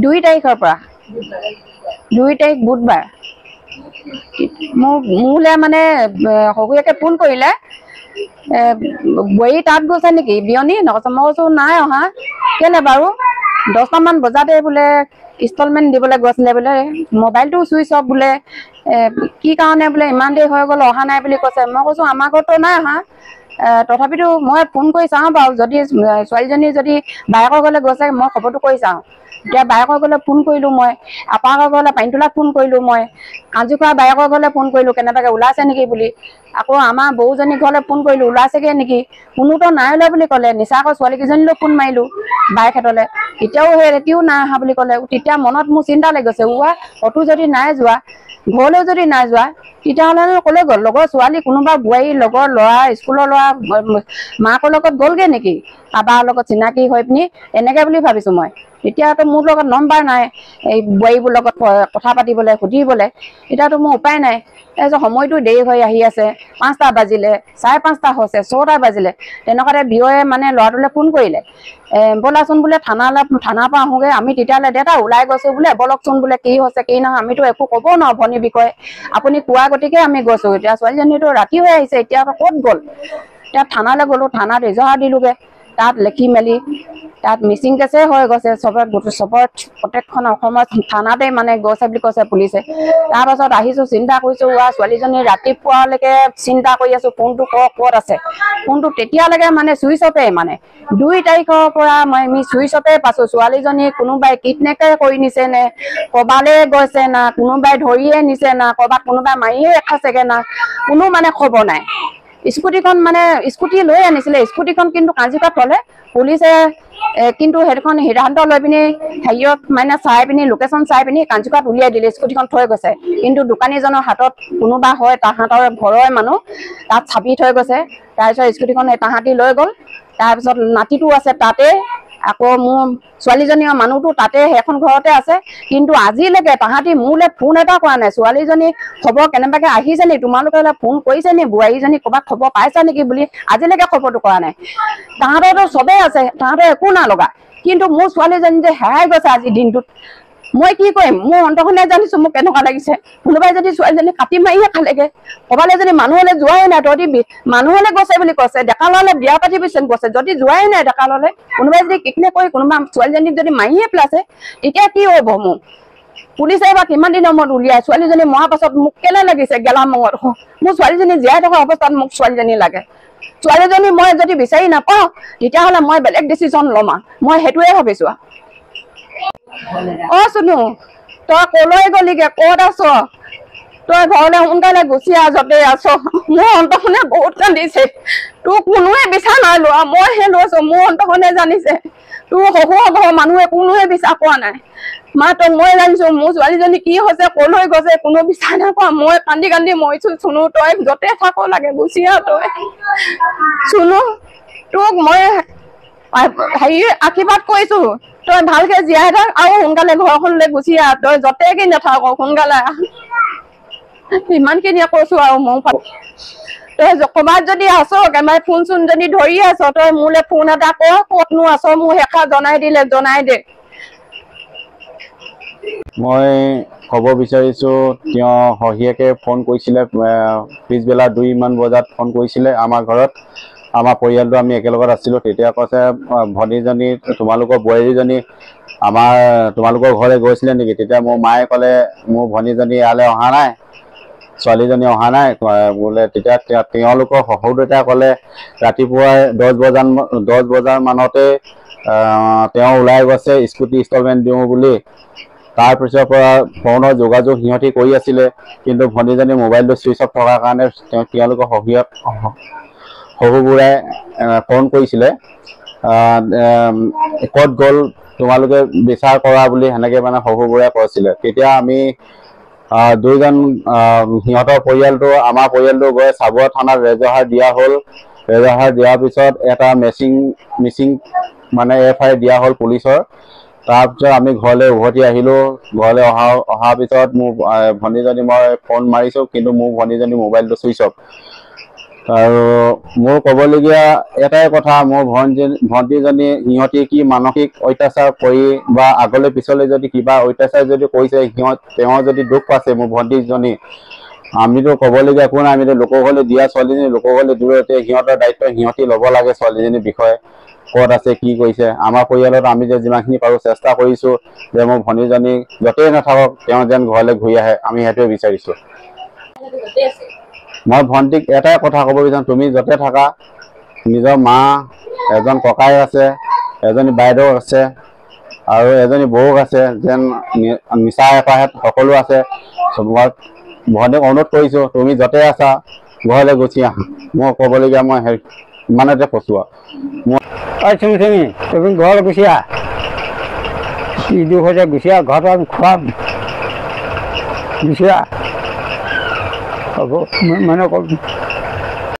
2 তাৰিখৰ পৰা 2 তাৰিখ বুধবাৰ মোলে মানে শহুয়েকে ফোন কৰিলে বহি তাত গৈছে নেকি বিয়নী নকৈছে মই কৈছো নাই অহা কেলে বাৰু 10টামান বজাতে বোলে ইনষ্টলমেণ্ট দিবলৈ গৈছিলে বোলে মোবাইলটো চুইচ অফ বোলে কি কাৰণে বোলে ইমান দেৰি হৈ গ'ল অহা নাই বুলি কৈছে মই কৈছো আমাৰ ঘৰতো নাই অহা তথাপিতো মই ফোন কৰি চাওঁ বাৰু যদি ছোৱালীজনী যদি বায়েকৰ ঘৰলৈ গৈছে মই খবৰটো কৰি চাওঁ এতিয়া বায়েকৰ ঘৰলৈ ফোন কৰিলোঁ মই আপাকৰ ঘৰলৈ পানীতোলাত ফোন কৰিলোঁ মই কাঞ্জুখোৱা বায়েকৰ ঘৰলৈ ফোন কৰিলোঁ কেনেবাকৈ ওলাইছে নেকি বুলি আকৌ আমাৰ বৌজনীৰ ঘৰলৈ ফোন কৰিলোঁ ওলাইছেগৈ নেকি কোনোতো নাই ওলোৱা বুলি ক'লে নিচা আকৌ ছোৱালীকেইজনীলৈ ফোন মাৰিলোঁ বাইকহঁতলৈ তেতিয়াও সেই ৰাতিও নাই অহা বুলি ক'লে তেতিয়া মনত মোৰ চিন্তা লাগি গৈছে অটো যদি নাই যোৱা ঘৰলৈ যদি নাই যোৱা তেতিয়াহ'লে ক'লৈ গ'ল লগৰ ছোৱালী কোনোবা বোৱাৰী লগৰ ল'ৰা স্কুলৰ ল'ৰা মাকৰ লগত গ'লগৈ নেকি কাৰোবাৰ লগত চিনাকি হৈ পিনি এনেকৈ বুলি ভাবিছোঁ মই এতিয়াতো মোৰ লগত নম্বৰ নাই এই বোৱাৰীবোৰ লগত কথা পাতিবলৈ সুধিবলৈ এতিয়াতো মোৰ উপায় নাই তাৰপিছত সময়টো দেৰি হৈ আহি আছে 5টা বাজিলে 5:30 হৈছে 6টা বাজিলে তেনেকুৱাতে বিয়য়ে মানে ল'ৰাটোলৈ ফোন কৰিলে ব'লাচোন বোলে থানাৰ পৰা আহোঁগৈ আমি তেতিয়াহ'লে দেউতা ওলাই গৈছোঁ বোলে ব'লকচোন বোলে কি হৈছে কি নহয় আমিতো একো ক'ব নোৱাৰোঁ ভনীৰ বিষয়ে আপুনি কোৱা গতিকে আমি গৈছোঁ এতিয়া ছোৱালীজনীতো ৰাতি হৈ আহিছে এতিয়া ক'ত গ'ল এতিয়া থানালৈ গ'লোঁ থানাত এজাহাৰ দিলোঁগৈ তাত লিখি মেলি তাত মিচিং কেছে হৈ গৈছে চবত প্ৰত্যেকখন অসমৰ থানাতে মানে গৈছে বুলি কৈছে পুলিচে তাৰপাছত আহিছোঁ চিন্তা কৰিছোঁ ছোৱালীজনী ৰাতিপুৱালৈকে চিন্তা কৰি আছোঁ ফোনটো ক'ত আছে ফোনটো তেতিয়ালৈকে মানে চুইচ অফে মানে 2 তাৰিখৰ পৰা আমি চুইচ অফে পাইছোঁ ছোৱালীজনী কোনোবাই কিডনেপে কৰি নিছে নে ক'ৰবালৈ গৈছে না কোনোবাই ধৰিয়ে নিছে না ক'ৰবাত কোনোবাই মাৰিয়ে খাইছেগৈ না কোনো মানে খবৰ নাই স্কুটিখন মানে স্কুটি লৈ আনিছিলে স্কুটিখন কিন্তু কাঞ্জিকাত থ'লে পুলিচে কিন্তু সেইখন সিদ্ধান্ত লৈ পিনি হেৰিয়ত মানে চাই পিনি লোকেশ্যন চাই পিনি কাঞ্জিকাত উলিয়াই দিলে স্কুটিখন থৈ গৈছে কিন্তু দোকানীজনৰ হাতত কোনোবা হয় তাহাঁতৰ ঘৰৰ মানুহ তাত চাবি থৈ গৈছে তাৰপিছত স্কুটিখন তাহাঁতি লৈ গ'ল তাৰপিছত নাতিটো আছে তাতে আকৌ মোৰ ছোৱালীজনীৰ মানুহটো তাতে সেইখন ঘৰতে আছে কিন্তু আজিলৈকে তাহাঁতি মোলৈ ফোন এটা কৰা নাই ছোৱালীজনী খবৰ কেনেবাকৈ আহিছে নি তোমালোকে ফোন কৰিছে নি বোৱাৰীজনী ক'ৰবাত খবৰ পাইছা নেকি বুলি আজিলৈকে খবৰটো কৰা নাই তাহাঁতৰতো চবেই আছে তাহাঁতৰ একো নালগা কিন্তু মোৰ ছোৱালীজনী যে হেৰাই গৈছে আজিৰ দিনটোত মই কি কৰিম মোৰ অন্তৰখনে জানিছোঁ মোক কেনেকুৱা লাগিছে কোনোবাই যদি ছোৱালীজনী কাটি মাৰিয়ে খালেগৈ ক'ৰবালৈ যদি মানুহলৈ যোৱাই নাই তহঁতি মানুহলৈ গৈছে বুলি কৈছে ডেকা ল'ৰালে বিয়া পাতি পিছত গৈছে যদি যোৱাই নাই ডেকা ল'ৰালে কোনোবাই যদি কিডনেপ কৰি কোনোবা ছোৱালীজনীক যদি মাৰিয়ে পেলাইছে তেতিয়া কি হ'ব মোক পুলিচে বা কিমান দিনৰ মূৰত উলিয়াই ছোৱালীজনী মৰাৰ পাছত মোক কেলে লাগিছে গেলা মঙত মোৰ ছোৱালীজনী জীয়াই থকা অৱস্থাত মোক ছোৱালীজনী লাগে ছোৱালীজনী মই যদি বিচাৰি নাপাওঁ তেতিয়াহ'লে মই বেলেগ ডিচিশ্যন ল'ম মই সেইটোৱে ভাবিছোঁ চুনু তই ক'লৈ গ'লিগে ক'ত আছ তই ঘৰলৈ সোনকালে গুচি আহ য'তে আছ মোৰ অন্তৰখনে বহুত কান্দিছে তোক কোনোৱে বিচাৰ নাই লোৱা মইহে লৈছোঁ মোৰ অন্তৰখনে জানিছে তোৰ শহুৰ ঘৰৰ মানুহে কোনোৱে বিচাৰ পোৱা নাই তোক মই জানিছোঁ মোৰ ছোৱালীজনী কি হৈছে ক'লৈ গৈছে কোনো বিচাৰ নাপোৱা মই কান্দি কান্দি মৰিছোঁ চুনু তই য'তে থাক লাগে গুচি আহ তই চুনু তোক মই হেৰি আশীৰ্বাদ কৰিছোঁ তই ভালকে জীয়াই থাক আৰু সোনকালে ঘৰখনলৈ গুচি আহ তই য'তে কি নাথাক সোনকালে ইমানখিনিয়ে কৈছোঁ আৰু মোৰ তই ক'ৰবাত যদি আছ একেবাৰে ফোন চোন যদি ধৰি আছ তই মোলৈ ফোন এটা কৰ ক'তনো আছ মোৰ সেইষাৰ জনাই দিলে জনাই দে মই ক'ব বিচাৰিছোঁ তেওঁ শহুয়েকে ফোন কৰিছিলে পিছবেলা 2মান বজাত ফোন কৰিছিলে আমাৰ ঘৰত আমাৰ পৰিয়ালটো আমি একেলগত আছিলোঁ তেতিয়া কৈছে ভনীজনী তোমালোকৰ বোৱাৰীজনী তোমালোকৰ ঘৰলৈ গৈছিলে নেকি তেতিয়া মোৰ মায়ে ক'লে মোৰ ভনীজনী ইয়ালৈ অহা নাই ছোৱালীজনী অহা নাই বোলে তেতিয়া তেওঁলোকৰ শহুৰ দেউতাই ক'লে ৰাতিপুৱাই 10 বজাৰ মানতে তেওঁ ওলাই গৈছে স্কুটি ইনষ্টলমেণ্ট দিওঁ বুলি তাৰপিছৰ পৰা ফোনৰ যোগাযোগ সিহঁতি কৰি আছিলে কিন্তু ভনীজনী মোবাইলটো চুইচ অফ থকাৰ কাৰণে তেওঁলোকৰ শহুবুঢ়াই ফোন কৰিছিলে ক'ত গ'ল তোমালোকে বিচাৰ কৰা বুলি সেনেকৈ মানে শহুবুঢ়াই কৈছিলে তেতিয়া আমি দুইজন সিহঁতৰ পৰিয়ালটো আমাৰ পৰিয়ালটো গৈ চাবুৱা থানাত এজাহাৰ দিয়া হ'ল এজাহাৰ দিয়াৰ পিছত এটা মিচিং মানে FIR দিয়া হ'ল পুলিচৰ তাৰপিছত আমি ঘৰলৈ উভতি আহিলোঁ ঘৰলৈ অহাৰ পিছত মোৰ ভনীজনী মই ফোন মাৰিছোঁ কিন্তু মোৰ ভনীজনী মোবাইলটো চুইচ অফ আৰু মোৰ ক'বলগীয়া এটাই কথা, মোৰ ভণ্টিজনী সিহঁতি কি মানসিক অত্যাচাৰ কৰি বা আগলৈ পিছলৈ যদি কিবা অত্যাচাৰ যদি কৰিছে, তেওঁ যদি দুখ পাইছে মোৰ ভণ্টিজনী, আমিতো ক'বলগীয়া একো নাই। আমিতো লোকৰ ঘৰলৈ দিয়া ছোৱালীজনী লোকৰ ঘৰলৈ দূৰতে, সিহঁতৰ দায়িত্ব সিহঁতি ল'ব লাগে ছোৱালীজনীৰ বিষয়ে, ক'ত আছে কি কৰিছে। আমাৰ পৰিয়ালত আমি যে যিমানখিনি পাৰোঁ চেষ্টা কৰিছোঁ যে মোৰ ভণ্টিজনী য'তেই নাথাকক তেওঁ যেন ঘৰলৈ ঘূৰি আহে, আমি সেইটোৱে বিচাৰিছোঁ। মই ভণ্টিক এটাই কথা ক'ব বিচাৰোঁ, তুমি য'তে থাকা নিজৰ মা, এজন ককাই আছে, এজনী বাইদেউ আছে আৰু এজনী বৌক আছে, যেন নিচা এপাহেত সকলো আছে। মই ভণ্টিক অনুৰোধ কৰিছোঁ, তুমি য'তে আছা ঘৰলৈ গুচি আহা। মই ক'বলগীয়া মই ইমানতে কৈছোঁ আৰু। তুমি ঘৰলৈ গুচি আহ, কি দুখ হৈছে গুচি আহ, ঘৰটো আমি খুৱাম, গুচি আহ। হ'ব মানে